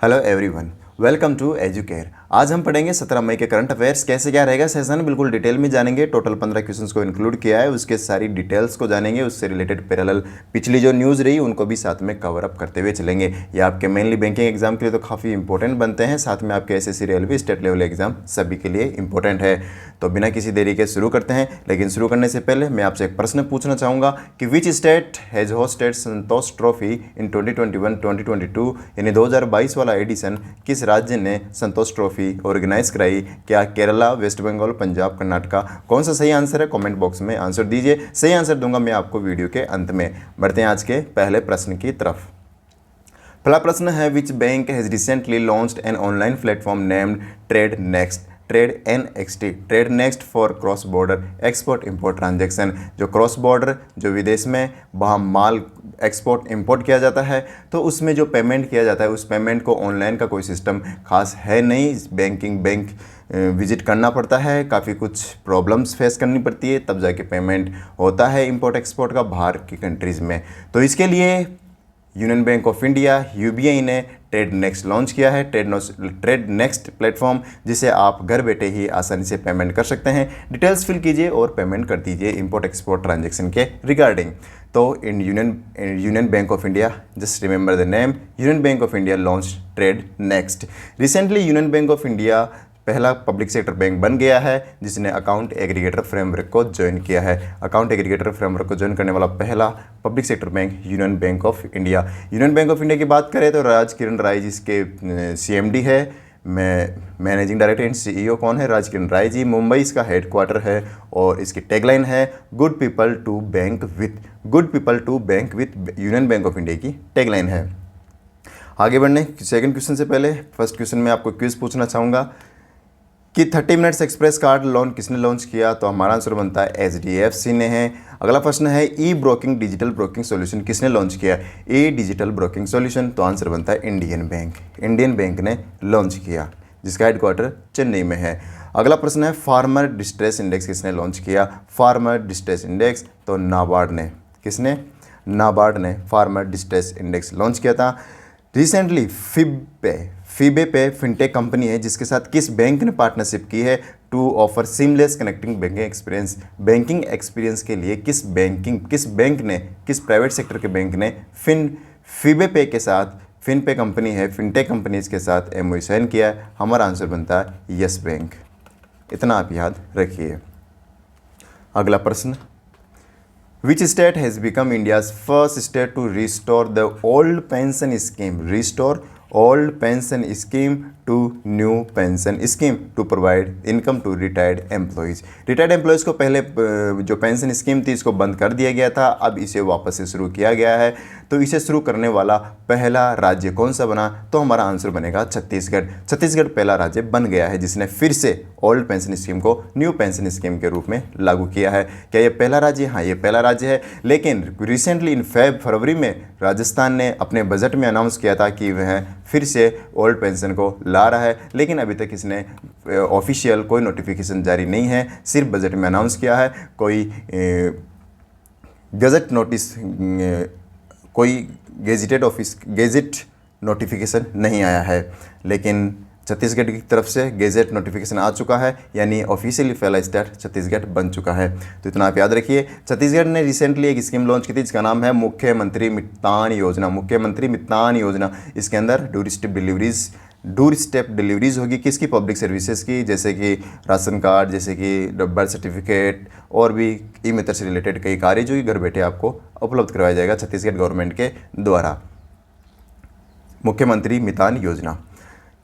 Hello everyone, welcome to Educare. आज हम पढ़ेंगे 17 मई के करंट अफेयर्स कैसे क्या रहेगा सेशन, बिल्कुल डिटेल में जानेंगे। टोटल 15 क्वेश्चंस को इंक्लूड किया है, उसके सारी डिटेल्स को जानेंगे। उससे रिलेटेड पैरेलल पिछली जो न्यूज़ रही उनको भी साथ में कवर अप करते हुए चलेंगे। ये आपके मेनली बैंकिंग एग्जाम के लिए तो काफ़ी इंपॉर्टेंट बनते हैं, साथ में आपके SSC railway state level exam सभी के लिए इंपॉर्टेंट है। तो बिना किसी देरी के शुरू करते हैं, लेकिन शुरू करने से पहले मैं आपसे एक प्रश्न पूछना चाहूँगा कि which state has hosted Santosh trophy in 2021-2022, यानी 2022 वाला एडिशन किस राज्य ने संतोष ट्रॉफी ऑर्गेनाइज कराई? क्या केरला, वेस्ट बंगाल, पंजाब, कर्नाटका? कौन सा सही आंसर है? कमेंट बॉक्स में आंसर दीजिए। सही आंसर दूंगा मैं आपको वीडियो के अंत में। बढ़ते हैं आज के पहले प्रश्न की तरफ। पहला प्रश्न है, which bank has recently launched an online platform named trade next? Trade NXT, trade next for cross border export import transaction. जो क्रॉस बॉर्डर, जो विदेश में वहाँ माल एक्सपोर्ट इंपोर्ट किया जाता है, तो उसमें जो पेमेंट किया जाता है उस पेमेंट को ऑनलाइन का कोई सिस्टम खास है नहीं। बैंक विजिट करना पड़ता है, काफ़ी कुछ प्रॉब्लम्स फेस करनी पड़ती है, तब जाके पेमेंट होता है इंपोर्ट एक्सपोर्ट का बाहर की कंट्रीज़ में। तो इसके लिए union Bank of India UBI ने ट्रेड नेक्स्ट लॉन्च किया है। ट्रेड नेक्स्ट प्लेटफॉर्म, जिसे आप घर बैठे ही आसानी से पेमेंट कर सकते हैं। डिटेल्स फिल कीजिए और पेमेंट कर दीजिए इंपोर्ट एक्सपोर्ट ट्रांजैक्शन के रिगार्डिंग। तो in union Bank of India, just remember the name, union Bank of India launch trade next. Recently union Bank of India पहला पब्लिक सेक्टर बैंक बन गया है जिसने अकाउंट एग्रीगेटर फ्रेमवर्क को join किया है। अकाउंट एग्रीगेटर फ्रेमवर्क को join करने वाला पहला public sector bank union Bank of India. Union Bank of India की बात करें तो राज किरण राय जी इसके CMD है। मैनेजिंग डायरेक्टर एंड CEO कौन है? राज किरण राय जी। मुंबई इसका हेडक्वार्टर है और इसकी टैगलाइन है good people to bank with. Good people to bank with Union Bank of India की टैगलाइन है। आगे बढ़ने सेकंड क्वेश्चन से पहले फर्स्ट क्वेश्चन में आपको क्विज पूछना चाहूँगा कि 30 मिनट्स एक्सप्रेस कार्ड लोन किसने लॉन्च किया? तो हमारा आंसर बनता है HDFC ने है। अगला प्रश्न है, ई ब्रोकिंग डिजिटल ब्रोकिंग सॉल्यूशन किसने लॉन्च किया? डिजिटल ब्रोकिंग सॉल्यूशन, तो आंसर बनता है इंडियन बैंक। इंडियन बैंक ने लॉन्च किया, जिसका हेडक्वार्टर चेन्नई में है। अगला प्रश्न है, फार्मर डिस्ट्रेस इंडेक्स किसने लॉन्च किया? फार्मर डिस्ट्रेस इंडेक्स, तो नाबार्ड ने। किसने? नाबार्ड ने फार्मर डिस्ट्रेस इंडेक्स लॉन्च किया था। रिसेंटली फीबे पे फिनटेक कंपनी है जिसके साथ किस बैंक ने पार्टनरशिप की है to offer seamless connecting banking experience? Banking experience के लिए किस बैंक ने, किस प्राइवेट सेक्टर के बैंक ने फीबे पे के साथ, फिनपे कंपनी है, फिनटेक कंपनीज के साथ MOU साइन किया है? हमारा आंसर बनता है यस बैंक। इतना आप याद रखिए। अगला प्रश्न, Which state has become India's first state to restore the old pension scheme? Restore old pension scheme to new pension scheme to provide income to retired employees. Retired employees को पहले जो pension scheme थी इसको बंद कर दिया गया था, अब इसे वापस से शुरू किया गया है। तो इसे शुरू करने वाला पहला राज्य कौन सा बना? तो हमारा आंसर बनेगा छत्तीसगढ़। छत्तीसगढ़ पहला राज्य बन गया है जिसने फिर से ओल्ड पेंशन स्कीम को न्यू पेंशन स्कीम के रूप में लागू किया है। क्या ये पहला राज्य? हाँ, ये पहला राज्य है। लेकिन रिसेंटली इन फरवरी में राजस्थान ने अपने बजट में अनाउंस किया था कि वह फिर से ओल्ड पेंशन को ला रहा है, लेकिन अभी तक इसने ऑफिशियल कोई नोटिफिकेशन जारी नहीं है, सिर्फ बजट में अनाउंस किया है। कोई गजट नोटिस, कोई गेजेट नोटिफिकेशन नहीं आया है। लेकिन छत्तीसगढ़ की तरफ से गेजेट नोटिफिकेशन आ चुका है, यानी ऑफिशियली पहला स्टेट छत्तीसगढ़ बन चुका है। तो इतना आप याद रखिए। छत्तीसगढ़ ने रिसेंटली एक स्कीम लॉन्च की थी जिसका नाम है मुख्यमंत्री मितान योजना। मुख्यमंत्री मितान योजना, इसके अंदर डोर स्टेप डिलीवरीज होगी। किसकी? पब्लिक सर्विसेज की, जैसे कि राशन कार्ड, जैसे कि बर्थ सर्टिफिकेट और भी ई-मित्र से रिलेटेड कई कार्य जो कि घर बैठे आपको उपलब्ध करवाया जाएगा छत्तीसगढ़ गवर्नमेंट के द्वारा। मुख्यमंत्री मितान योजना।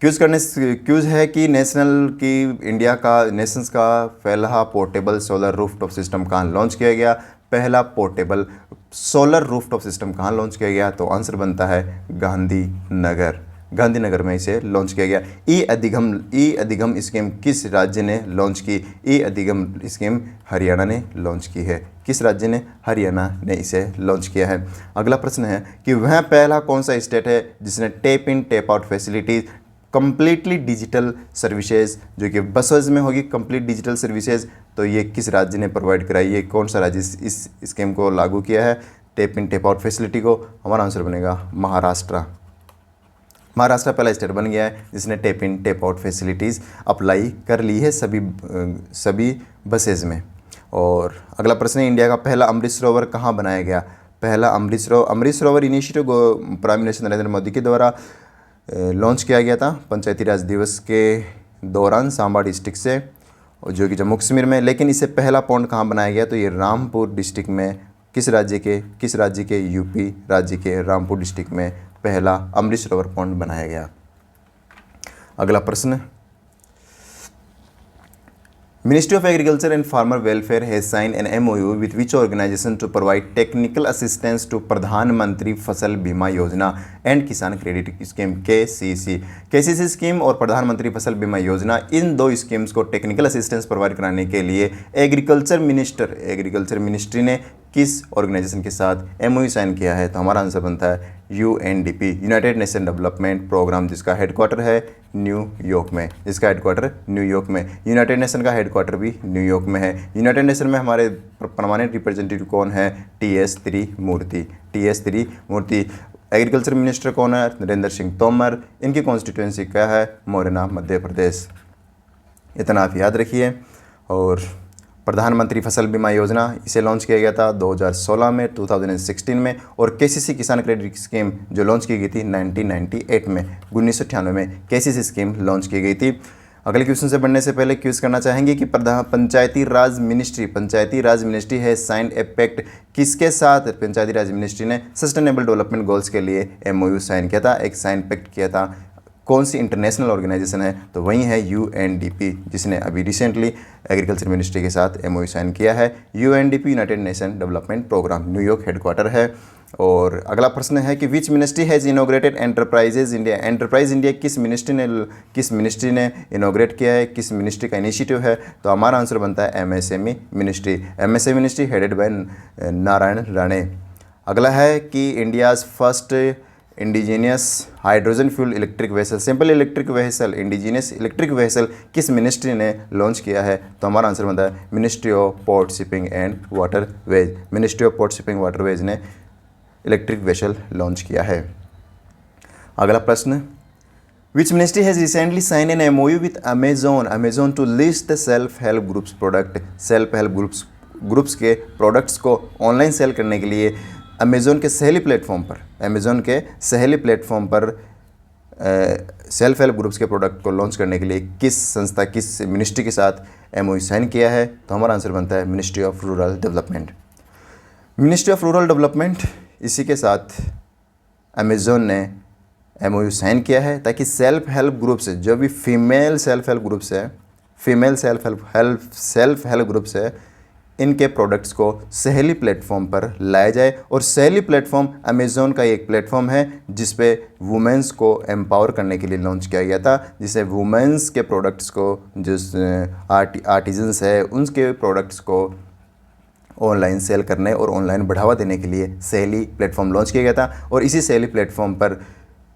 क्यूज़ है कि नेशंस का पहला पोर्टेबल सोलर रूफटॉप सिस्टम कहाँ लॉन्च किया गया? पहला पोर्टेबल सोलर रूफटॉप सिस्टम कहाँ लॉन्च किया गया? तो आंसर बनता है गांधीनगर में इसे लॉन्च किया गया। ई अधिगम स्कीम किस राज्य ने लॉन्च की? ई अधिगम स्कीम हरियाणा ने लॉन्च की है। किस राज्य ने? हरियाणा ने इसे लॉन्च किया है। अगला प्रश्न है कि वह पहला कौन सा स्टेट है जिसने tap in tap out facilities completely digital services, जो कि बसेज में होगी कंप्लीट डिजिटल सर्विसेज, तो ये किस राज्य ने प्रोवाइड कराई है? कौन सा राज्य इस स्कीम को लागू किया है, tap in tap out facility को? हमारा आंसर बनेगा महाराष्ट्र। महाराष्ट्र पहला स्टेट बन गया है जिसने टेप इन टेप आउट फैसिलिटीज़ अप्लाई कर ली है सभी बसेज में। और अगला प्रश्न है, इंडिया का पहला अमृत सरोवर कहाँ बनाया गया? पहला Amrit Sarovar initiative prime minister Narendra Modi के द्वारा लॉन्च किया गया था पंचायती राज दिवस के दौरान सांबा डिस्ट्रिक्ट से, जो कि जम्मू कश्मीर में। लेकिन इससे पहला पॉन्ड कहाँ बनाया गया? तो ये रामपुर डिस्ट्रिक्ट में, किस राज्य के यूपी राज्य के रामपुर डिस्ट्रिक्ट में पहला अमृत सरोवर पॉन्ड बनाया गया। अगला प्रश्न, ministry of agriculture and farmer welfare has sign an MOU with which organisation to provide technical assistance to Pradhanmantri Fasal बीमा योजना एंड किसान क्रेडिट स्कीम KCC स्कीम और प्रधानमंत्री फसल बीमा योजना, इन दो स्कीम्स को टेक्निकल असिस्टेंस प्रोवाइड कराने के लिए एग्रीकल्चर मिनिस्ट्री ने किस ऑर्गेनाइजेशन के साथ MOU साइन किया है? तो हमारा आंसर बनता है UNDP, United Nation Development Programme, जिसका हेडक्वार्टर है न्यूयॉर्क में। यूनाइटेड नेशन का हेडक्वार्टर भी न्यूयॉर्क में है। यूनाइटेड नेशन में हमारे परमानेंट रिप्रेजेंटेटिव कौन है? TS त्रिमूर्ति। एग्रीकल्चर मिनिस्टर कौन है? नरेंद्र सिंह तोमर। इनकी कॉन्स्टिट्यूंसी क्या है? मोरेना, मध्य प्रदेश। इतना आप याद रखिए। और प्रधानमंत्री फसल बीमा योजना, इसे लॉन्च किया गया था 2016 में 2016 में। और KCC किसान क्रेडिट स्कीम जो लॉन्च की गई थी 1998 में, 1998 में KCC स्कीम लॉन्च की गई थी। अगले क्वेश्चन से बढ़ने से पहले क्यूज करना चाहेंगे कि पंचायती राज मिनिस्ट्री है साइंड ए पैक्ट, किसके साथ पंचायती राज मिनिस्ट्री ने सस्टेनेबल डेवलपमेंट गोल्स के लिए MOU साइन किया था, एक साइन पैक्ट किया था? कौन सी इंटरनेशनल ऑर्गेनाइजेशन है? तो वही है UNDP, जिसने अभी रिसेंटली एग्रीकल्चर मिनिस्ट्री के साथ MOU साइन किया है। UNDP United Nation Development Programme, New York headquarter है। और अगला प्रश्न है कि which ministry has inaugurated Enterprise India, किस मिनिस्ट्री ने इनोग्रेट किया है, किस मिनिस्ट्री का इनिशिएटिव है? तो हमारा आंसर बनता है MSME ministry headed by Narayan Rane. अगला है कि India's first indigenous hydrogen fuel electric vehicle, simple electric vehicle, indigenous electric vehicle किस मिनिस्ट्री ने लॉन्च किया है? तो हमारा आंसर बनता है ministry of port shipping and waterways ने इलेक्ट्रिक व्हीकल लॉन्च किया है। अगला प्रश्न, which ministry has recently sign an MOU with Amazon to list the self help groups के प्रोडक्ट्स को ऑनलाइन सेल करने के लिए अमेज़ॉन के सहेली प्लेटफॉर्म पर सेल्फ हेल्प ग्रुप्स के प्रोडक्ट को लॉन्च करने के लिए किस मिनिस्ट्री के साथ MOU साइन किया है? तो हमारा आंसर बनता है मिनिस्ट्री ऑफ रूरल डेवलपमेंट। इसी के साथ अमेज़ॉन ने MOU साइन किया है ताकि सेल्फ हेल्प ग्रुप्स, जो भी फीमेल सेल्फ हेल्प ग्रुप्स है, इनके प्रोडक्ट्स को सहेली प्लेटफॉर्म पर लाया जाए। और सहेली प्लेटफॉर्म अमेज़ॉन का एक प्लेटफॉर्म है जिस पे वुमेंस को एम्पावर करने के लिए लॉन्च किया गया था, जिसे वुमेंस के प्रोडक्ट्स को, जो आर्टिजन्स है, उनके प्रोडक्ट्स को ऑनलाइन सेल करने और ऑनलाइन बढ़ावा देने के लिए सहेली प्लेटफॉर्म लॉन्च किया गया था। और इसी सहेली प्लेटफॉर्म पर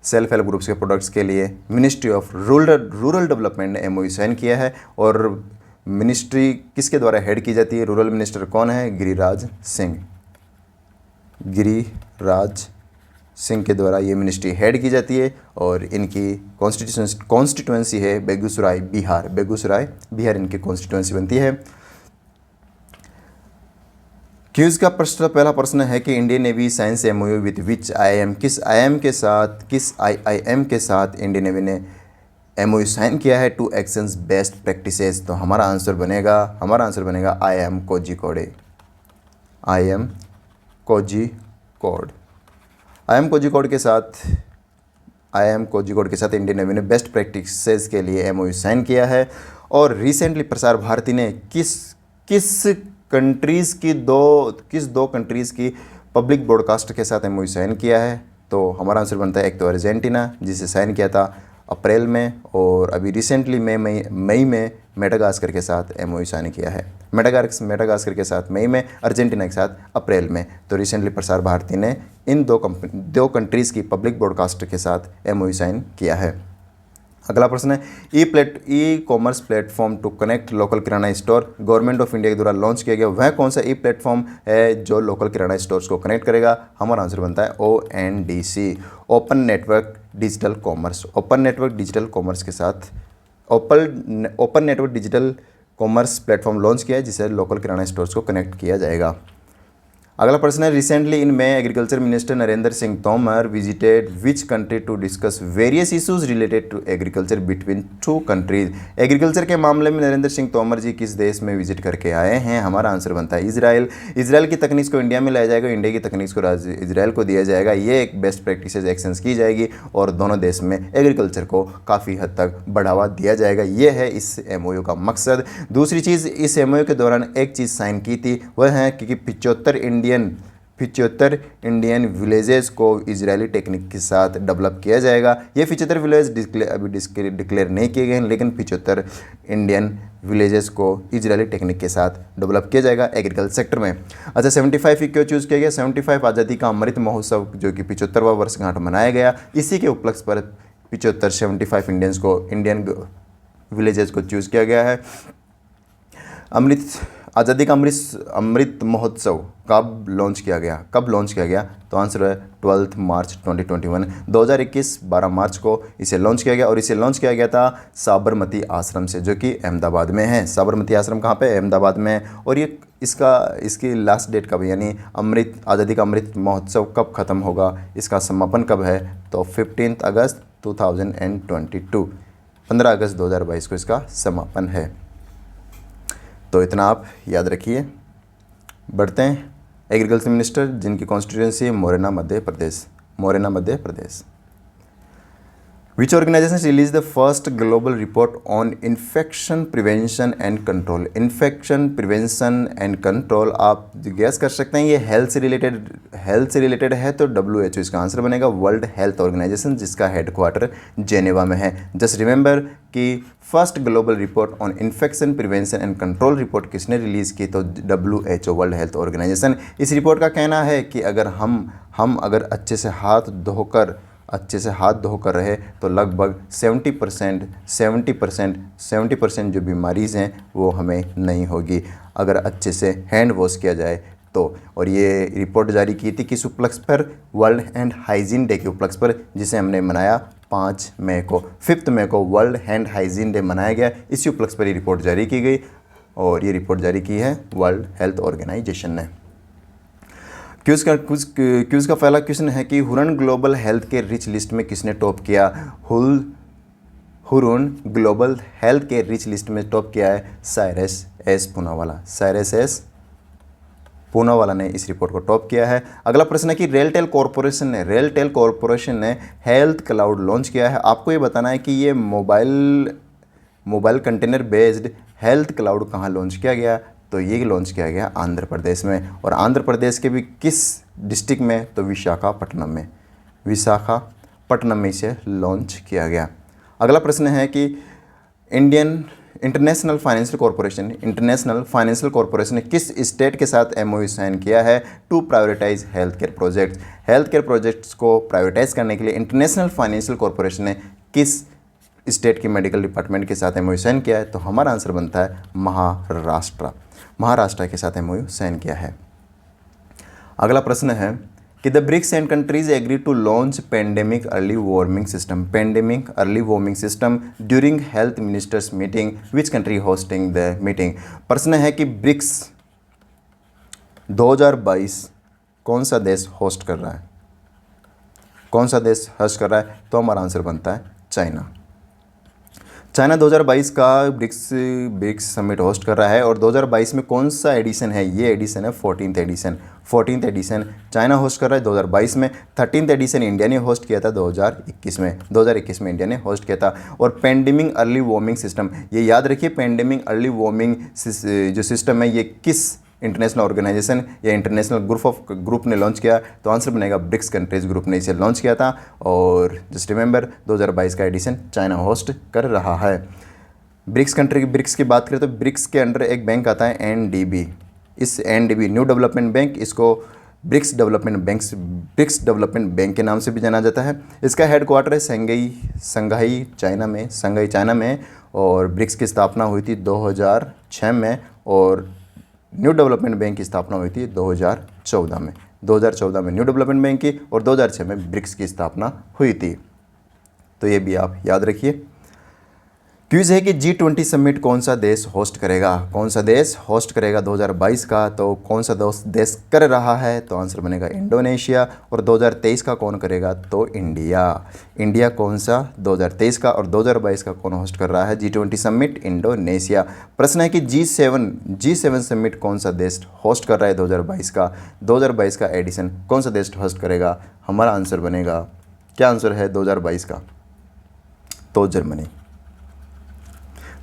सेल्फ हेल्प ग्रुप्स के प्रोडक्ट्स के लिए मिनिस्ट्री ऑफ रूरल डेवलपमेंट ने MOU साइन किया है। और मिनिस्ट्री किसके द्वारा हेड की जाती है? रूरल मिनिस्टर कौन है? गिरिराज सिंह के द्वारा ये मिनिस्ट्री हेड की जाती है। और इनकी कॉन्स्टिट्यूंसी है बेगूसराय बिहार इनकी कॉन्स्टिट्यूंसी बनती है। क्यूज का पहला प्रश्न है कि Indian navy science MOU with which IIM, किस IIM के साथ इंडियन नेवी ने MOU साइन किया है टू एक्सचेंज बेस्ट प्रैक्टिसेस? तो हमारा आंसर बनेगा IIM कोझिकोड के साथ इंडियन नेवी ने बेस्ट प्रैक्टिसेस के लिए MOU साइन किया है। और रिसेंटली प्रसार भारती ने किस दो कंट्रीज़ की पब्लिक ब्रॉडकास्ट के साथ MOU साइन किया है? तो हमारा आंसर बनता है एक तो अर्जेंटीना, जिसे साइन किया था अप्रैल में, और अभी रिसेंटली मई में मेडागास्कर के साथ MOU साइन किया है। मेडागास्कर के साथ मई में, अर्जेंटीना के साथ अप्रैल में। तो रिसेंटली प्रसार भारती ने इन दो कंट्रीज़ की पब्लिक ब्रॉडकास्ट के साथ MOU साइन किया है। अगला प्रश्न है, e commerce platform to connect local kirana store government of India के द्वारा लॉन्च किया गया, वह कौन सा प्लेटफॉर्म है जो लोकल किराना स्टोर्स को कनेक्ट करेगा? हमारा आंसर बनता है ONDC, open network digital commerce, open network digital commerce के साथ open network digital commerce platform launch किया है जिसे लोकल किराना स्टोर्स को कनेक्ट किया जाएगा। अगला प्रश्न है, रिसेंटली इन में agriculture minister Narendra Singh Tomar visited which country to discuss various issues related to agriculture between two countries. Agriculture के मामले में नरेंद्र सिंह तोमर जी किस देश में विजिट करके आए हैं? हमारा आंसर बनता है इजराइल। इजराइल की तकनीक को इंडिया में लाया जाएगा, इंडिया की तकनीक को इजराइल को दिया जाएगा। ये एक बेस्ट प्रैक्टिस एक्सचेंज की जाएगी और दोनों देश में एग्रीकल्चर को काफ़ी हद तक बढ़ावा दिया जाएगा। ये है इस MOU का मकसद। दूसरी चीज़, इस MOU के दौरान एक चीज़ साइन की थी, वह है कि 75 इंडियन विलेजेस को इजरायली टेक्निक के साथ डेवलप किया जाएगा। ये 75 विलेज डिक्लेयर नहीं किए गए हैं, लेकिन 75 इंडियन विलेजेस को इजरायली टेक्निक के साथ डेवलप किया जाएगा एग्रीकल्चर सेक्टर में। अच्छा, 75 ही क्यों चूज़ किया गया? 75 आज़ादी का अमृत महोत्सव जो कि 75वां वर्षगांठ मनाया गया, इसी के उपलक्ष्य पर 75 इंडियन विलेजेस को चूज़ किया गया है। आज़ादी का अमृत महोत्सव कब लॉन्च किया गया? तो आंसर है 12 मार्च 2021, 2021 12 मार्च को इसे लॉन्च किया गया और इसे लॉन्च किया गया था साबरमती आश्रम से, जो कि अहमदाबाद में है। साबरमती आश्रम कहाँ पे? अहमदाबाद में है। और ये इसकी लास्ट डेट कब है, यानी आज़ादी का अमृत महोत्सव कब ख़त्म होगा, इसका समापन कब है? तो 15 अगस्त 2022, 15 अगस्त 2022 को इसका समापन है। तो इतना आप याद रखिए। बढ़ते हैं, एग्रीकल्चर मिनिस्टर जिनकी constituency Morena Madhya Pradesh. Which organisation release the first global report on infection prevention and control? Infection prevention and control, आप गैस कर सकते हैं ये हेल्थ से रिलेटेड है, तो WHO इसका आंसर बनेगा, वर्ल्ड हेल्थ ऑर्गेनाइजेशन, जिसका हेडक्वार्टर जेनेवा में है। जस्ट रिमेंबर कि first global report on infection prevention and control report किसने रिलीज़ की? तो WHO, वर्ल्ड हेल्थ ऑर्गेनाइजेशन। इस रिपोर्ट का कहना है कि अगर हम अगर अच्छे से हाथ धोकर रहे तो लगभग 70% जो बीमारीज़ हैं वो हमें नहीं होगी अगर अच्छे से हैंड वॉश किया जाए तो। और ये रिपोर्ट जारी की थी किस उपलक्ष्य पर? वर्ल्ड हैंड हाइजीन डे के उपलक्ष्य पर, जिसे हमने मनाया 5 मई को वर्ल्ड हैंड हाइजीन डे मनाया गया। इसी उपलक्ष्य पर ये रिपोर्ट जारी की गई और ये रिपोर्ट जारी की है वर्ल्ड हेल्थ ऑर्गेनाइजेशन ने। क्यूज़ का पहला क्वेश्चन है कि हुरन ग्लोबल हेल्थ के रिच लिस्ट में किसने टॉप किया? हुरन ग्लोबल हेल्थ के रिच लिस्ट में टॉप किया है साइरस एस पूनावाला ने इस रिपोर्ट को टॉप किया है। अगला प्रश्न है कि रेलटेल कॉरपोरेशन ने हेल्थ क्लाउड लॉन्च किया है। आपको ये बताना है कि ये mobile container based health cloud कहाँ लॉन्च किया गया? तो ये लॉन्च किया गया आंध्र प्रदेश में, और आंध्र प्रदेश के भी किस डिस्ट्रिक्ट में? तो विशाखापट्टनम में इसे लॉन्च किया गया। अगला प्रश्न है कि इंटरनेशनल फाइनेंशियल कॉरपोरेशन ने किस स्टेट के साथ MOU साइन किया है to prioritise health care projects को प्रायोरिटाइज करने के लिए इंटरनेशनल फाइनेंशियल कॉरपोरेशन ने किस स्टेट की मेडिकल डिपार्टमेंट के साथ MOU साइन किया है? तो हमारा आंसर बनता है महाराष्ट्र के साथ MOU साइन किया है। अगला प्रश्न है कि the BRICS and countries agree to launch pandemic early warning system during health ministers meeting, which country hosting the meeting? प्रश्न है कि ब्रिक्स 2022 कौन सा देश होस्ट कर रहा है? तो हमारा आंसर बनता है चाइना 2022 का ब्रिक्स समिट होस्ट कर रहा है। और 2022 में कौन सा एडिशन है? ये एडिशन है 14th एडिशन चाइना होस्ट कर रहा है 2022 में। 13th एडिशन इंडिया ने होस्ट किया था 2021 में इंडिया ने होस्ट किया था। और पेंडेमिक अर्ली वार्निंग सिस्टम, ये याद रखिए, पेंडेमिक अर्ली वार्निंग जो सिस्टम है ये किस इंटरनेशनल ऑर्गेनाइजेशन या इंटरनेशनल ग्रुप ने लॉन्च किया? तो आंसर बनेगा ब्रिक्स कंट्रीज ग्रुप ने इसे लॉन्च किया था। और जस्ट रिमेंबर 2022 का एडिशन चाइना होस्ट कर रहा है। ब्रिक्स की बात करें तो ब्रिक्स के अंडर एक बैंक आता है NDB। इस NDB न्यू डेवलपमेंट बैंक, इसको ब्रिक्स डेवलपमेंट बैंक के नाम से भी जाना जाता है। इसका हेडक्वार्टर है संघाई चाइना में और ब्रिक्स की स्थापना हुई थी 2006 में और न्यू डेवलपमेंट बैंक की स्थापना हुई थी 2014 में न्यू डेवलपमेंट बैंक की और 2006 में ब्रिक्स की स्थापना हुई थी। तो ये भी आप याद रखिए। क्विज है कि G20 समिट कौन सा देश होस्ट करेगा, कौन सा देश होस्ट करेगा 2022 का, तो कौन सा देश कर रहा है, तो आंसर बनेगा इंडोनेशिया। और 2023 का कौन करेगा, तो इंडिया। इंडिया कौन सा 2023 का और 2022 का कौन होस्ट कर रहा है G20 समिट, इंडोनेशिया। प्रश्न है कि G7 समिट कौन सा देश होस्ट कर रहा है 2022 का एडिशन कौन सा देश होस्ट करेगा, हमारा आंसर बनेगा, क्या आंसर है 2022 का, तो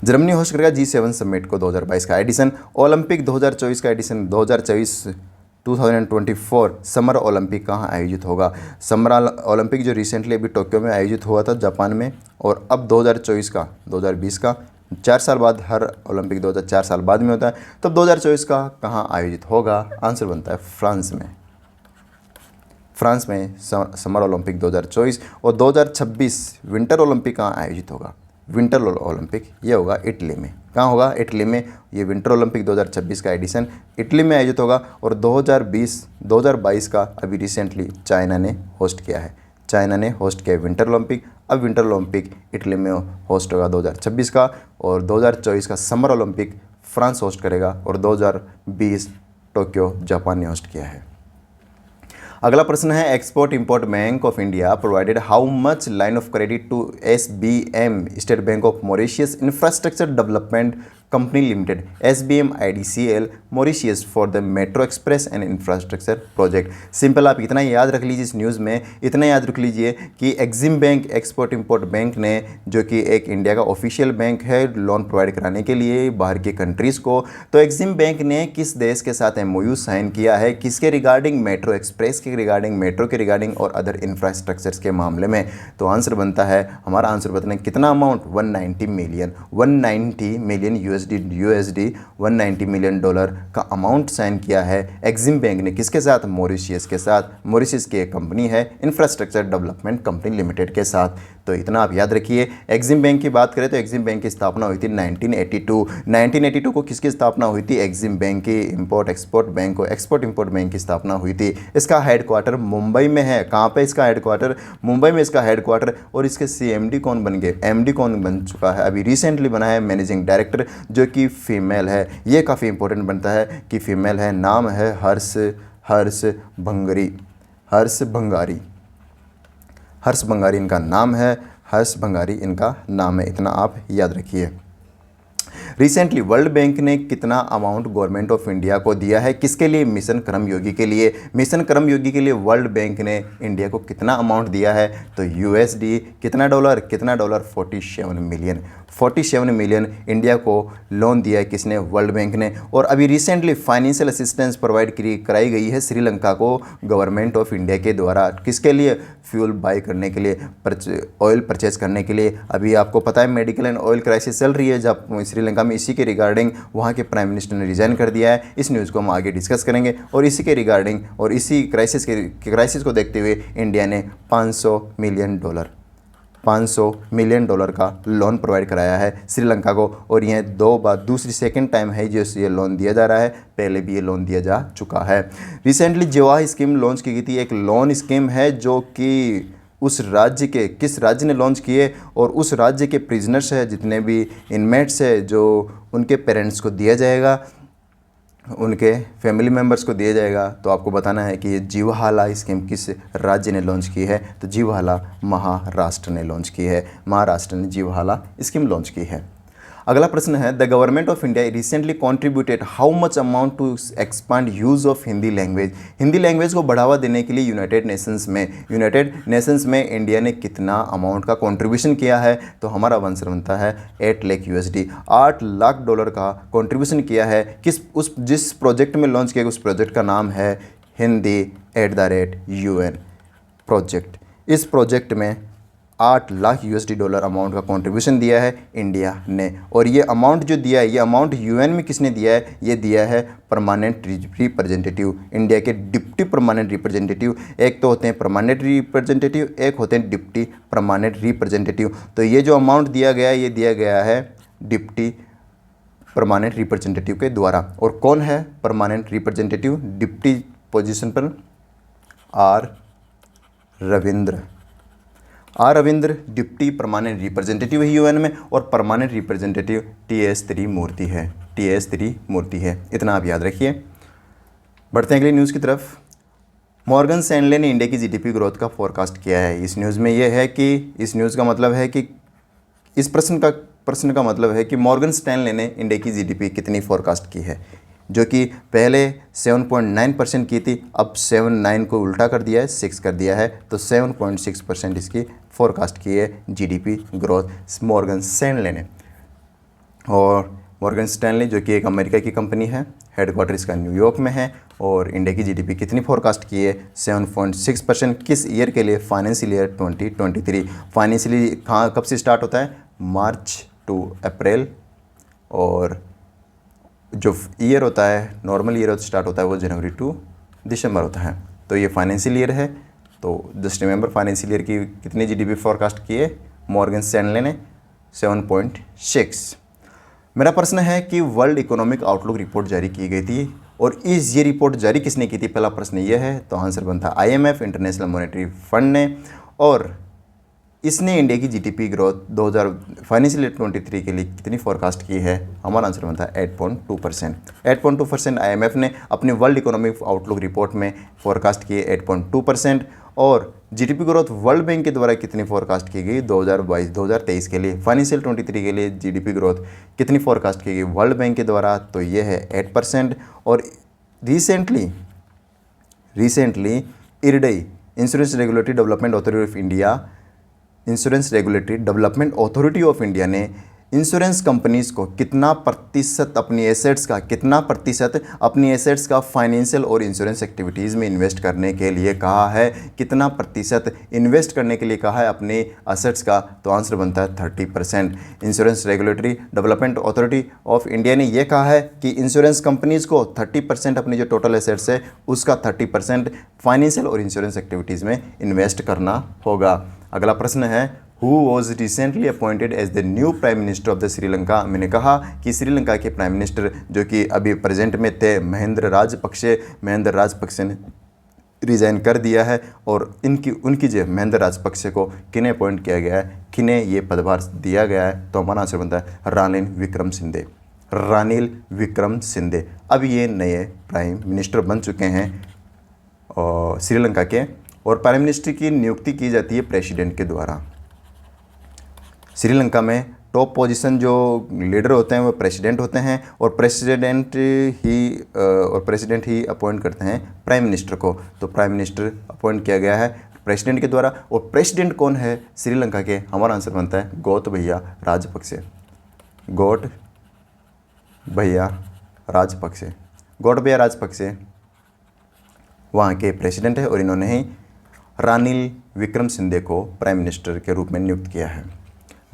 जर्मनी होस्ट करेगा G7 समिट को 2022 का एडिशन। ओलंपिक 2024 का एडिशन 2024 समर ओलंपिक कहाँ आयोजित होगा। समर ओलंपिक जो रिसेंटली अभी टोक्यो में आयोजित हुआ था जापान में, और अब 2024 का 2020 का 4 साल बाद, हर ओलंपिक 4 साल बाद में होता है, तब 2024 का कहाँ आयोजित होगा, आंसर बनता है फ्रांस में समर ओलंपिक 2024। और 2026 विंटर ओलंपिक कहाँ आयोजित होगा, विंटर ओलंपिक ये होगा इटली में। कहाँ होगा, इटली में। ये विंटर ओलंपिक 2026 का एडिशन इटली में आयोजित होगा। और 2022 का अभी रिसेंटली चाइना ने होस्ट किया है, विंटर ओलंपिक। अब विंटर ओलंपिक इटली में होस्ट होगा 2026 का, और 2024 का समर ओलंपिक फ्रांस होस्ट करेगा, और 2020 टोक्यो जापान ने होस्ट किया है। अगला प्रश्न है, export import bank of India provided how much line of credit to SBM state bank of Mauritius infrastructure development company limited SBM IDCL Mauritius for the metro express and infrastructure project. Simple आप इतना याद रख लीजिए, इस news में इतना याद रख लीजिए कि Exim bank export import bank ने, जो कि एक इंडिया का ऑफिशियल बैंक है लोन प्रोवाइड कराने के लिए बाहर के कंट्रीज़ को, तो एक्सिम बैंक ने किस देश के साथ MOU साइन किया है, किसके रिगार्डिंग, मेट्रो एक्सप्रेस के रिगार्डिंग, मेट्रो के रिगार्डिंग और अदर इंफ्रास्ट्रक्चर्स के मामले में। तो आंसर बनता है, हमारा आंसर बताने कितना amount, 190 million USD 190 million dollar का अमाउंट साइन किया है एक्सिम बैंक ने, किसके साथ, मॉरिशियस के साथ। मॉरिशियस की एक कंपनी है इंफ्रास्ट्रक्चर डेवलपमेंट कंपनी लिमिटेड के साथ। तो इतना आप याद रखिए। एक्सिम बैंक की बात करें तो एक्सिम बैंक की स्थापना हुई थी 1982 को। किसकी स्थापना हुई थी, एक्सिम बैंक की। एक्सपोर्ट इंपोर्ट बैंक की स्थापना हुई थी। इसका हेडक्वार्टर मुंबई में है। कहाँ पे इसका हेडक्वार्टर, मुंबई में इसका हेडक्वार्टर। और इसके CMD कौन बन गए, MD कौन बन चुका है, अभी रिसेंटली बना है मैनेजिंग डायरेक्टर, जो कि फीमेल है। ये काफ़ी इंपॉर्टेंट बनता है कि फीमेल है। नाम है हर्ष भंगारी इनका नाम है, इतना आप याद रखिए। रिसेंटली वर्ल्ड बैंक ने कितना अमाउंट गवर्नमेंट ऑफ इंडिया को दिया है, किसके लिए, मिशन कर्मयोगी के लिए। मिशन कर्मयोगी के लिए वर्ल्ड बैंक ने इंडिया को कितना अमाउंट दिया है, तो USD कितना डॉलर 47 मिलियन इंडिया को लोन दिया है किसने, वर्ल्ड बैंक ने। और अभी रिसेंटली फाइनेंशियल असिस्टेंस प्रोवाइड कराई गई है श्रीलंका को गवर्नमेंट ऑफ इंडिया के द्वारा, किसके लिए, फ्यूल बाई करने के लिए, ऑयल परचेज करने के लिए। अभी आपको पता है मेडिकल एंड ऑयल क्राइसिस चल रही है जब श्रीलंका में, इसी के रिगार्डिंग वहाँ के प्राइम मिनिस्टर ने रिजाइन कर दिया है। इस न्यूज़ को हम आगे डिस्कस करेंगे, और इसी के रिगार्डिंग और इसी क्राइसिस को देखते हुए इंडिया ने 500 मिलियन डॉलर का लोन प्रोवाइड कराया है श्रीलंका को। और यह दूसरी सेकंड टाइम है जो ये लोन दिया जा रहा है, पहले भी ये लोन दिया जा चुका है। रिसेंटली जवाह स्कीम लॉन्च की गई थी, एक लोन स्कीम है जो कि उस राज्य के, किस राज्य ने लॉन्च किए, और उस राज्य के प्रिजनर्स है, जितने भी इनमेट्स है, जो उनके पेरेंट्स को दिया जाएगा, उनके फैमिली मेम्बर्स को दिया जाएगा। तो आपको बताना है कि ये जीवहाला स्कीम किस राज्य ने लॉन्च की है, तो जीवहाला महाराष्ट्र ने लॉन्च की है। महाराष्ट्र ने जीवहाला स्कीम लॉन्च की है। अगला प्रश्न है, the government of India recently contributed how much amount to expand use of Hindi language. Hindi language को बढ़ावा देने के लिए यूनाइटेड नेशंस में इंडिया ने कितना अमाउंट का कंट्रीब्यूशन किया है, तो हमारा आंसर बनता है 8 लाख USD, $8 लाख का कंट्रीब्यूशन किया है। जिस प्रोजेक्ट में लॉन्च किया, उस प्रोजेक्ट का नाम है Hindi@UN प्रोजेक्ट। इस प्रोजेक्ट में $8 लाख USD अमाउंट का कंट्रीब्यूशन दिया है इंडिया ने। और ये अमाउंट जो दिया है, ये अमाउंट UN में किसने दिया है, ये दिया है परमानेंट रिप्रेजेंटेटिव, इंडिया के डिप्टी परमानेंट रिप्रेजेंटेटिव। एक तो होते हैं परमानेंट रिप्रेजेंटेटिव, एक होते हैं डिप्टी परमानेंट रिप्रेजेंटेटिव। तो ये जो अमाउंट दिया गया है, ये दिया गया है डिप्टी परमानेंट रिप्रेजेंटेटिव के द्वारा। और कौन है परमानेंट रिप्रेजेंटेटिव, डिप्टी पोजीशन पर R Ravindra R Ravindra deputy permanent representative है यूएन में, और परमानेंट रिप्रेजेंटेटिव टी.एस. त्रिमूर्ति है। इतना आप याद रखिए। बढ़ते हैं अगली न्यूज़ की तरफ। मॉर्गन स्टैनले ने इंडिया की जीडीपी ग्रोथ का फोरकास्ट किया है। इस न्यूज़ में यह है कि इस न्यूज़ का मतलब है कि इस प्रश्न का मतलब है कि मॉर्गन स्टैनले ने इंडिया की जीडीपी कितनी फोरकास्ट की है, जो कि पहले 7.9% की थी, अब 7.9 को उल्टा कर दिया है, 6 कर दिया है, तो 7.6% इसकी फोरकास्ट की है जीडीपी ग्रोथ मॉर्गन स्टैनले ने। और मॉर्गन स्टैनले जो कि एक अमेरिका की कंपनी है, हेडक्वार्टर इसका न्यूयॉर्क में है, और इंडिया की जीडीपी कितनी फोरकास्ट की है, 7.6%। किस ईयर के लिए? Financial year 2023। फाइनेंशियली कहाँ कब से स्टार्ट होता है? मार्च टू अप्रैल, और जो ईयर होता है, नॉर्मल ईयर स्टार्ट होता है, वो जनवरी टू दिसंबर होता है। तो ये फाइनेंशियल ईयर है, तो जस्ट रिमेंबर फाइनेंशियल ईयर की कितनी जीडीपी फोरकास्ट की है मॉर्गन स्टैनले ने? 7.6। मेरा प्रश्न है कि वर्ल्ड इकोनॉमिक आउटलुक रिपोर्ट जारी की गई थी, और ये रिपोर्ट जारी किसने की थी? पहला प्रश्न ये है, तो आंसर बनता IMF, इंटरनेशनल मॉनेटरी फंड ने। और इसने इंडिया की जीडीपी ग्रोथ 2000 फाइनेंशियल ईयर 23 के लिए कितनी फोरकास्ट की है? हमारा आंसर बनता है 8.2%। 8.2% IMF ने अपनी वर्ल्ड इकोनॉमिक आउटलुक रिपोर्ट में फोरकास्ट की है 8.2%। और जीडीपी ग्रोथ वर्ल्ड बैंक के द्वारा कितनी फोरकास्ट की गई 2022-2023 के लिए? फाइनेंशियल 23 के लिए जीडीपी ग्रोथ कितनी फोरकास्ट की गई वर्ल्ड बैंक के द्वारा? तो ये है 8%। और recently IRDAI, insurance regulatory development authority of India ने इंश्योरेंस कंपनीज़ को कितना प्रतिशत अपनी एसेट्स का फाइनेंशियल और इंश्योरेंस एक्टिविटीज़ में इन्वेस्ट करने के लिए कहा है? कितना प्रतिशत इन्वेस्ट करने के लिए कहा है अपने एसेट्स का? तो आंसर बनता है 30%। Insurance regulatory development authority of India ने यह कहा है कि इंश्योरेंस कंपनीज़ को 30% अपनी जो टोटल एसेट्स है उसका 30% फाइनेंशियल और इंश्योरेंस एक्टिविटीज़ में इन्वेस्ट करना होगा। अगला प्रश्न है, who was recently appointed as the new prime minister of the Sri Lanka. मैंने कहा कि श्रीलंका के प्राइम मिनिस्टर जो कि अभी प्रेजेंट में थे महेंद्र राजपक्षे ने रिज़ाइन कर दिया है, और उनकी जो महेंद्र राजपक्षे को किन्हें अपॉइंट किया गया है, किन्हें ये पदभार दिया गया है? तो हमारा आंसर बनता है रानिल विक्रम सिंधे। अब ये नए प्राइम मिनिस्टर बन चुके हैं श्रीलंका के, और प्राइम मिनिस्टर की नियुक्ति की जाती है प्रेसिडेंट के द्वारा। श्रीलंका में टॉप पोजीशन जो लीडर होते हैं वो प्रेसिडेंट होते हैं, और प्रेसिडेंट ही अपॉइंट करते हैं प्राइम मिनिस्टर को। तो प्राइम मिनिस्टर अपॉइंट किया गया है प्रेसिडेंट के द्वारा। और प्रेसिडेंट कौन है श्रीलंका के? हमारा आंसर बनता है गोटबया राजपक्षे वहाँ के प्रेसिडेंट है, और इन्होंने ही रानिल विक्रम सिंधे को प्राइम मिनिस्टर के रूप में नियुक्त किया है।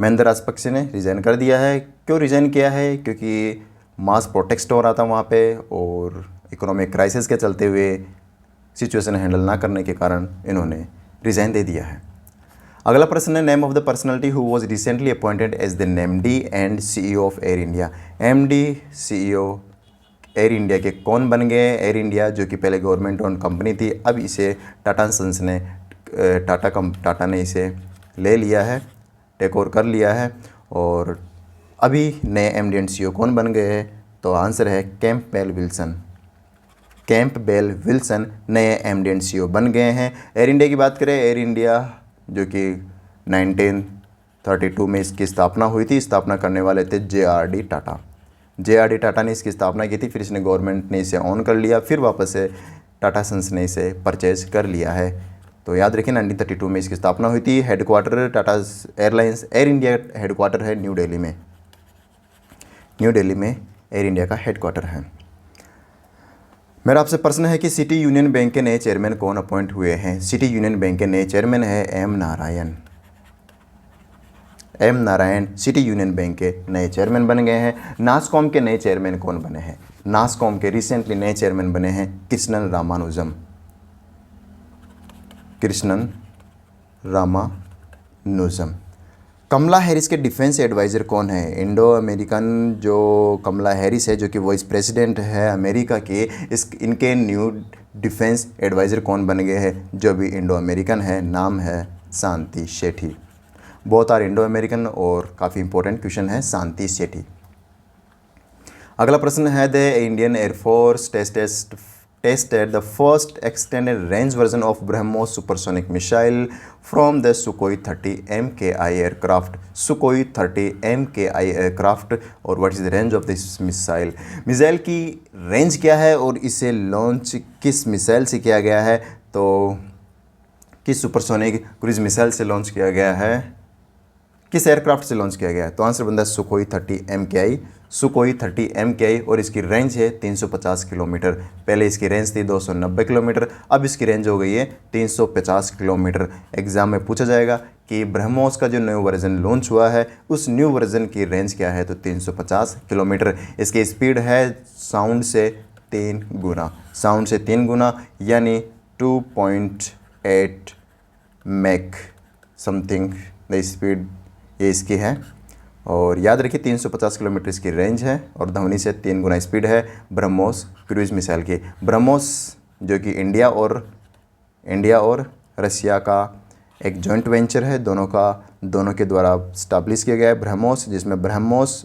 महेंद्र राजपक्षे ने रिज़ाइन कर दिया है। क्यों रिज़ाइन किया है? क्योंकि मास प्रोटेस्ट हो रहा था वहाँ पे, और इकोनॉमिक क्राइसिस के चलते हुए सिचुएशन हैंडल ना करने के कारण इन्होंने रिज़ाइन दे दिया है। अगला प्रश्न है, name of the personality who was recently appointed as the MD and CEO of Air India. MD CEO Air India के कौन बन गए? एयर इंडिया जो कि पहले गवर्नमेंट ओन कंपनी थी, अब इसे टाटा ने इसे ले लिया है, टेक ओवर कर लिया है। और अभी नए MD एंड CEO कौन बन गए हैं? तो आंसर है कैंपबेल विल्सन नए MD एंड CEO बन गए हैं। एयर इंडिया की बात करें, एयर इंडिया जो कि 1932 में इसकी स्थापना हुई थी, स्थापना करने वाले थे JRD टाटा ने इसकी स्थापना की थी, फिर इसने गवर्नमेंट ने इसे ऑन कर लिया, फिर वापस से टाटा सन्स ने इसे परचेज कर लिया है। तो याद रखिए 1932 में इसकी स्थापना हुई थी। Headquarter Tata airlines air India headquarter है न्यू दिल्ली में एयर इंडिया का हेडक्वार्टर है। मेरा आपसे प्रश्न है कि सिटी यूनियन बैंक के नए चेयरमैन कौन अपॉइंट हुए हैं? सिटी यूनियन बैंक के नए चेयरमैन है M Narayan City Union Bank के नए चेयरमैन बन गए हैं। नासकॉम के नए चेयरमैन कौन बने हैं? नासकॉम के रिसेंटली नए चेयरमैन बने हैं कृष्णन रामानुजम। कमला हैरिस के डिफेंस एडवाइज़र कौन है? इंडो अमेरिकन जो कमला हैरिस है, जो कि वाइस प्रेसिडेंट है अमेरिका के, इनके न्यू डिफेंस एडवाइज़र कौन बन गए हैं? जो भी इंडो अमेरिकन है, नाम है Shanti Shetty. Both are Indo American और काफ़ी इंपॉर्टेंट क्वेश्चन है शांति शेट्टी। अगला प्रश्न है the Indian air force tested the first extended range version of BrahMos supersonic missile from the Sukhoi 30 MKI aircraft. Sukhoi 30 MKI aircraft और what is the range of this missile. Missile की रेंज क्या है और इसे लॉन्च किस मिसाइल से किया गया है, तो किस सुपरसोनिक क्रूज मिसाइल से लॉन्च किया गया है, किस एयरक्राफ्ट से लॉन्च किया गया है, तो आंसर बनता है सुकोई 30 MKI। सुकोई 30 MKI और इसकी रेंज है 350 किलोमीटर। पहले इसकी रेंज थी 290 किलोमीटर, अब इसकी रेंज हो गई है 350 किलोमीटर। एग्जाम में पूछा जाएगा कि ब्रह्मोस का जो न्यू वर्जन लॉन्च हुआ है उस न्यू वर्जन की रेंज क्या है, तो 350 किलोमीटर। इसकी स्पीड है साउंड से 3 गुना, साउंड से 3 गुना यानी 2.8 मैक समथिंग द स्पीड ये इसकी है। और याद रखिए 350 किलोमीटर इसकी रेंज है और ध्वनि से 3 गुना स्पीड है ब्रह्मोस क्रूज मिसाइल की। ब्रह्मोस जो कि इंडिया और रसिया का एक जॉइंट वेंचर है, दोनों के द्वारा स्टैब्लिश किया गया है ब्रह्मोस, जिसमें ब्रह्मोस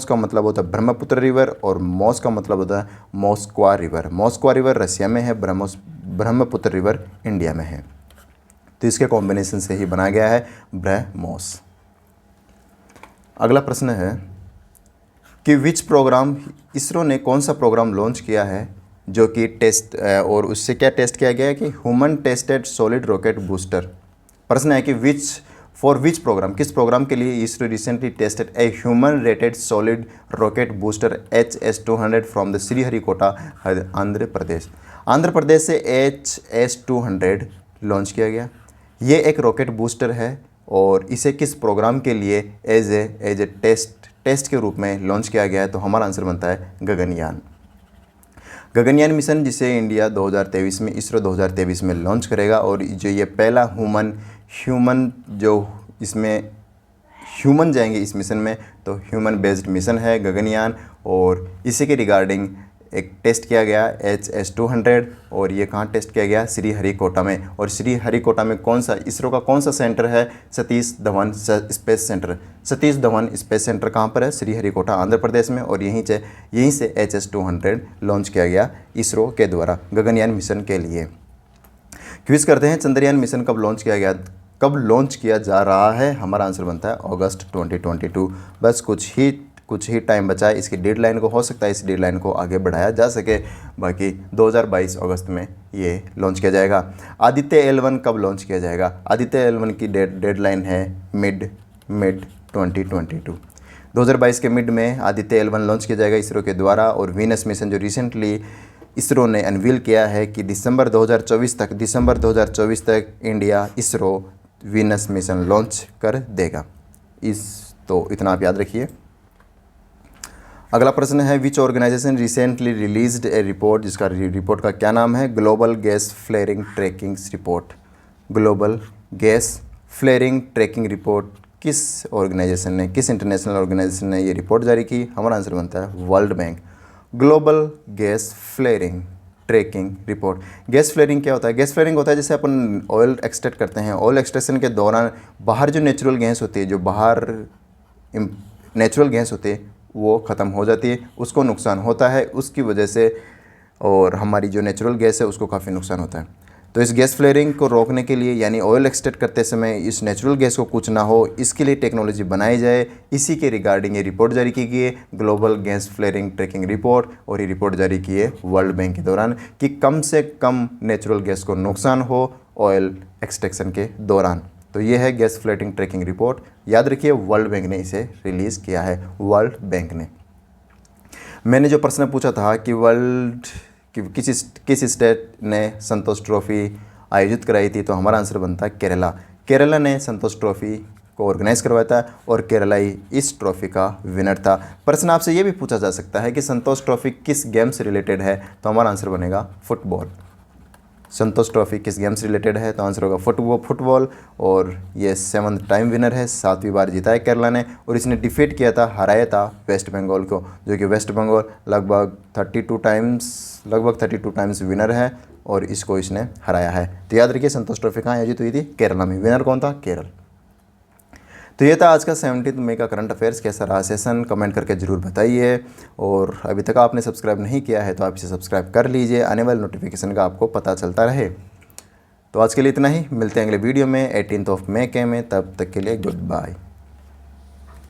का मतलब होता है ब्रह्मपुत्र रिवर और मोस का मतलब होता है मोस्क्वा रिवर। मोस्क्वा रिवर रसिया में है, ब्रह्मपुत्र रिवर इंडिया में है, तो इसके कॉम्बिनेशन से ही बनाया गया है ब्रह्मोस। अगला प्रश्न है कि विच प्रोग्राम, इसरो ने कौन सा प्रोग्राम लॉन्च किया है जो कि टेस्ट और उससे क्या टेस्ट किया गया है कि human tested solid rocket booster. प्रश्न है कि विच प्रोग्राम, किस प्रोग्राम के लिए ISRO recently tested a human rated solid rocket booster HS-200 from the Sriharikota Andhra Pradesh. Andhra Pradesh से HS-200 लॉन्च किया गया। ये एक रॉकेट बूस्टर है और इसे किस प्रोग्राम के लिए एज ए टेस्ट के रूप में लॉन्च किया गया है, तो हमारा आंसर बनता है गगनयान। गगनयान मिशन जिसे इंडिया 2023 में, इसरो 2023 में लॉन्च करेगा और जो ये पहला ह्यूमन जो इसमें ह्यूमन जाएंगे इस मिशन में, तो ह्यूमन बेस्ड मिशन है गगनयान। और इसी के रिगार्डिंग एक टेस्ट किया गया HS-200 और ये कहाँ टेस्ट किया गया, श्रीहरिकोटा में। और श्रीहरिकोटा में कौन सा, इसरो का कौन सा सेंटर है, Satish Dhawan space centre. Satish Dhawan space centre कहाँ पर है, श्रीहरिकोटा आंध्र प्रदेश में। और यहीं से HS-200 लॉन्च किया गया इसरो के द्वारा गगनयान मिशन के लिए। क्विज करते हैं, चंद्रयान मिशन कब लॉन्च किया जा रहा है, हमारा आंसर बनता है अगस्त 2022। बस कुछ ही टाइम बचा है इसकी डेडलाइन को, हो सकता है इस डेडलाइन को आगे बढ़ाया जा सके, बाकी 2022 अगस्त में ये लॉन्च किया जाएगा। आदित्य L1 कब लॉन्च किया जाएगा, आदित्य L1 की डेडलाइन है मिड 2022। 2022 के मिड में आदित्य L1 लॉन्च किया जाएगा इसरो के द्वारा। और वीनस मिशन जो रिसेंटली इसरो ने अनवील किया है कि दिसंबर 2024 तक India ISRO Venus mission launch कर देगा। तो इतना आप याद रखिए। अगला प्रश्न है which organisation recently released a report, जिसका रिपोर्ट का क्या नाम है, global gas flaring tracking report. Global gas flaring tracking report किस ऑर्गेनाइजेशन ने, किस इंटरनेशनल ऑर्गेनाइजेशन ने ये रिपोर्ट जारी की, हमारा आंसर बनता है World Bank. Global gas flaring tracking report. Gas flaring क्या होता है, गैस फ्लेयरिंग होता है जैसे अपन ऑयल एक्सट्रैक्ट करते हैं, ऑयल एक्सट्रैक्शन के दौरान बाहर जो नेचुरल गैस होती है, जो बाहर नेचुरल गैस होती है वो ख़त्म हो जाती है, उसको नुकसान होता है उसकी वजह से, और हमारी जो नेचुरल गैस है उसको काफ़ी नुकसान होता है। तो इस गैस फ्लेयरिंग को रोकने के लिए, यानी ऑयल एक्सट्रैक्ट करते समय इस नेचुरल गैस को कुछ ना हो, इसके लिए टेक्नोलॉजी बनाई जाए, इसी के रिगार्डिंग ये रिपोर्ट जारी की गई है, global gas flaring tracking report. और ये रिपोर्ट जारी की है वर्ल्ड बैंक के दौरान कि कम से कम नेचुरल गैस को नुकसान हो ऑयल एक्सट्रैक्शन के दौरान। तो ये है गैस फ्लेयरिंग ट्रैकिंग रिपोर्ट, याद रखिए वर्ल्ड बैंक ने इसे रिलीज़ किया है, वर्ल्ड बैंक ने। मैंने जो प्रश्न पूछा था कि किस स्टेट ने संतोष ट्रॉफी आयोजित कराई थी, तो हमारा आंसर बनता है केरला। केरला ने संतोष ट्रॉफी को ऑर्गेनाइज करवाया था और केरला ही इस ट्रॉफी का विनर था। प्रश्न आपसे ये भी पूछा जा सकता है कि संतोष ट्रॉफी किस गेम से रिलेटेड है, तो हमारा आंसर बनेगा फुटबॉल। संतोष ट्रॉफी किस गेम से रिलेटेड है, तो आंसर होगा फुटबॉल। और ये 7th टाइम विनर है, 7वीं बार जीता है केरला ने। और इसने डिफीट किया था, हराया था वेस्ट बंगाल को, जो कि वेस्ट बंगाल लगभग 32 टाइम्स विनर है और इसको इसने हराया है। तो याद रखिए संतोष ट्रॉफी कहाँ आयोजित हुई थी, केरला में। विनर कौन था, केरल। तो ये था आज का 17 मई का करंट अफेयर्स। कैसा रहा सेशन कमेंट करके ज़रूर बताइए। और अभी तक आपने सब्सक्राइब नहीं किया है तो आप इसे सब्सक्राइब कर लीजिए, आने वाले नोटिफिकेशन का आपको पता चलता रहे। तो आज के लिए इतना ही, मिलते हैं अगले वीडियो में 18 मई के में। तब तक के लिए गुड बाय।